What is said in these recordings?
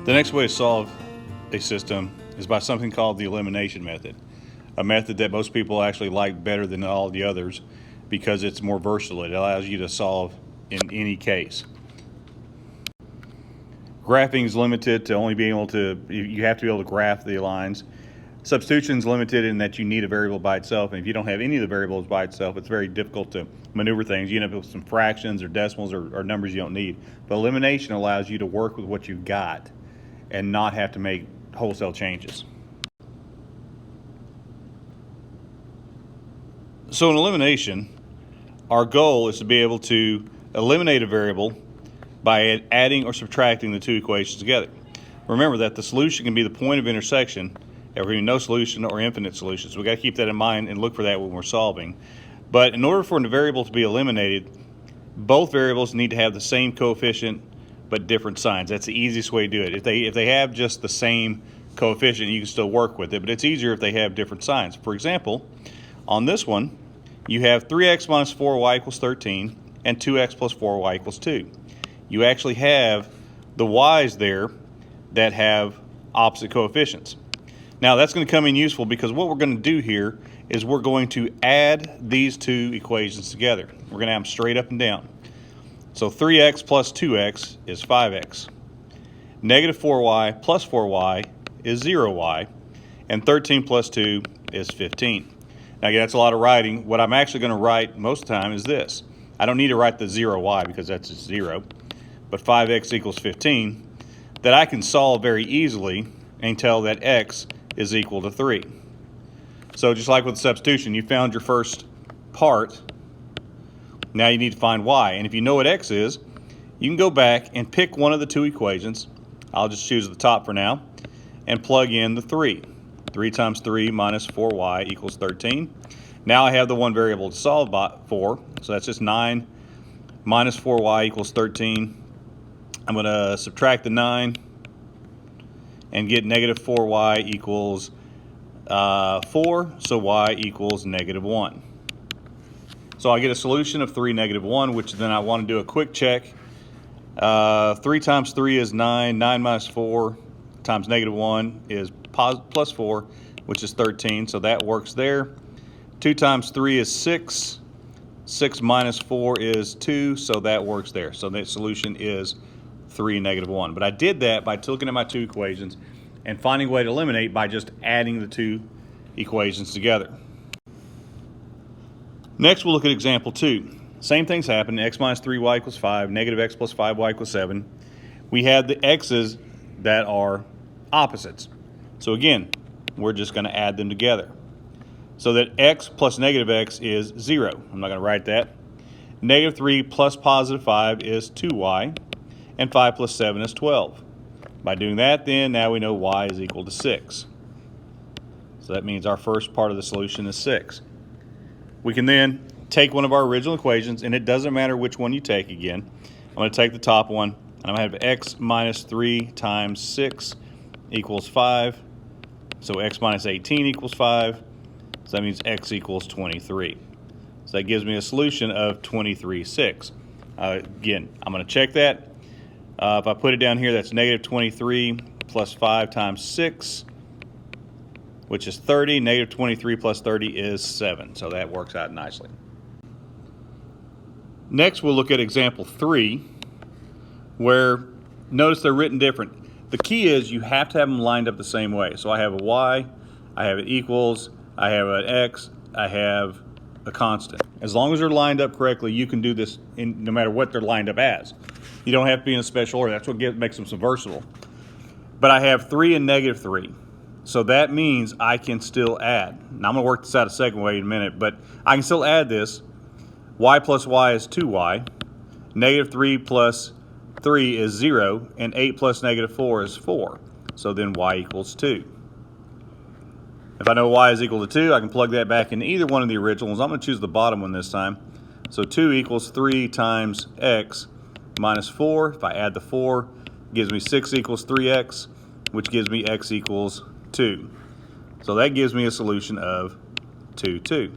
The next way to solve a system is by something called the elimination method, a method that most people actually like better than all the others because it's more versatile. It allows you to solve in any case. Graphing is limited to only being able to, you have to be able to graph the lines. Substitution is limited in that you need a variable by itself, and if you don't have any of the variables by itself, it's very difficult to maneuver things. You end up with some fractions or decimals or numbers you don't need. But elimination allows you to work with what you've got and not have to make wholesale changes. So in elimination, our goal is to be able to eliminate a variable by adding or subtracting the two equations together. Remember that the solution can be the point of intersection, between no solution or infinite solutions. We've got to keep that in mind and look for that when we're solving. But in order for a variable to be eliminated, both variables need to have the same coefficient but different signs. That's the easiest way to do it. If they have just the same coefficient, you can still work with it, but it's easier if they have different signs. For example, on this one, you have 3x minus 4y equals 13 and 2x plus 4y equals 2. You actually have the y's there that have opposite coefficients. Now that's going to come in useful because what we're going to do here is we're going to add these two equations together. We're going to have them straight up and down. So 3x plus 2x is 5x. Negative 4y plus 4y is 0y. And 13 plus 2 is 15. Now again, that's a lot of writing. What I'm actually going to write most of the time is this. I don't need to write the 0y because that's just 0. But 5x equals 15. That I can solve very easily and tell that x is equal to 3. So just like with substitution, you found your first part. Now you need to find y. And if you know what x is, you can go back and pick one of the two equations. I'll just choose the top for now and plug in the 3. 3 times 3 minus 4y equals 13. Now I have the one variable to solve for, so that's just 9 minus 4y equals 13. I'm going to subtract the 9 and get negative 4y equals 4, so y equals negative 1. So I get a solution of 3, negative 1, which then I want to do a quick check. 3 times 3 is 9. 9 minus 4 times negative 1 is plus 4, which is 13, so that works there. 2 times 3 is 6. 6 minus 4 is 2, so that works there. So the solution is 3, negative 1. But I did that by looking at my two equations and finding a way to eliminate by just adding the two equations together. Next, we'll look at example 2. Same things happen. X minus 3y equals 5, negative x plus 5y equals 7. We have the x's that are opposites. So again, we're just going to add them together. So that x plus negative x is 0. I'm not going to write that. Negative 3 plus positive 5 is 2y. And 5 plus 7 is 12. By doing that, then, now we know y is equal to 6. So that means our first part of the solution is 6. We can then take one of our original equations, and it doesn't matter which one you take again. I'm going to take the top one, and I'm going to have x minus 3 times 6 equals 5. So x minus 18 equals 5. So that means x equals 23. So that gives me a solution of 23, 6. Again, I'm going to check that. If I put it down here, that's negative 23 plus 5 times 6, which is 30. Negative 23 plus 30 is 7. So that works out nicely. Next, we'll look at example 3, where notice they're written different. The key is you have to have them lined up the same way. So I have a y, I have an equals, I have an x, I have a constant. As long as they're lined up correctly, you can do this no matter what they're lined up as. You don't have to be in a special order. That's what makes them so versatile. But I have 3 and negative 3. So that means I can still add. Now I'm going to work this out a second way in a minute, but I can still add this. Y plus y is 2y. Negative 3 plus 3 is 0. And 8 plus negative 4 is 4. So then y equals 2. If I know y is equal to 2, I can plug that back in either one of the originals. I'm going to choose the bottom one this time. So 2 equals 3 times x minus 4. If I add the 4, it gives me 6 equals 3x, which gives me x equals 2. So that gives me a solution of 2, 2.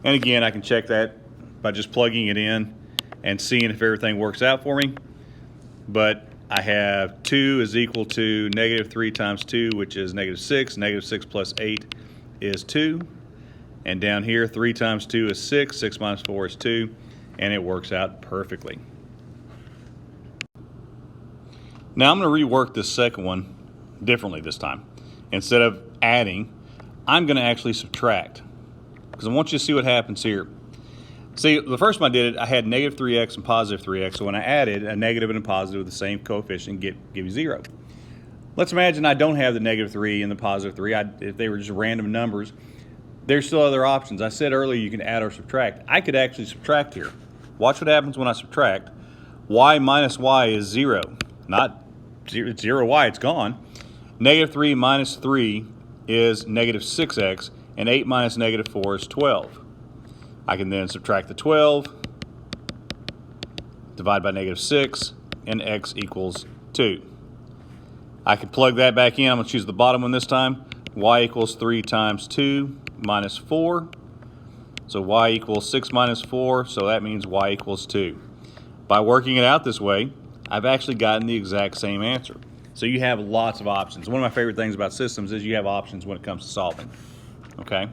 And again, I can check that by just plugging it in and seeing if everything works out for me. But I have 2 is equal to negative 3 times 2, which is negative 6. Negative 6 plus 8 is 2. And down here, 3 times 2 is 6. 6 minus 4 is 2. And it works out perfectly. Now I'm going to rework this second one differently this time. Instead of adding, I'm going to actually subtract, because I want you to see what happens here. See, the first one I did it, I had negative 3x and positive 3x. So when I added a negative and a positive with the same coefficient, give you 0. Let's imagine I don't have the negative 3 and the positive 3. If they were just random numbers, there's still other options. I said earlier you can add or subtract. I could actually subtract here. Watch what happens when I subtract. Y minus y is 0. Not 0, it's 0y, it's gone. Negative 3 minus 3 is negative 6x, and 8 minus negative 4 is 12. I can then subtract the 12, divide by negative 6, and x equals 2. I can plug that back in. I'm going to choose the bottom one this time. Y equals 3 times 2 minus 4. So y equals 6 minus 4, so that means y equals 2. By working it out this way, I've actually gotten the exact same answer. So you have lots of options. One of my favorite things about systems is you have options when it comes to solving. Okay?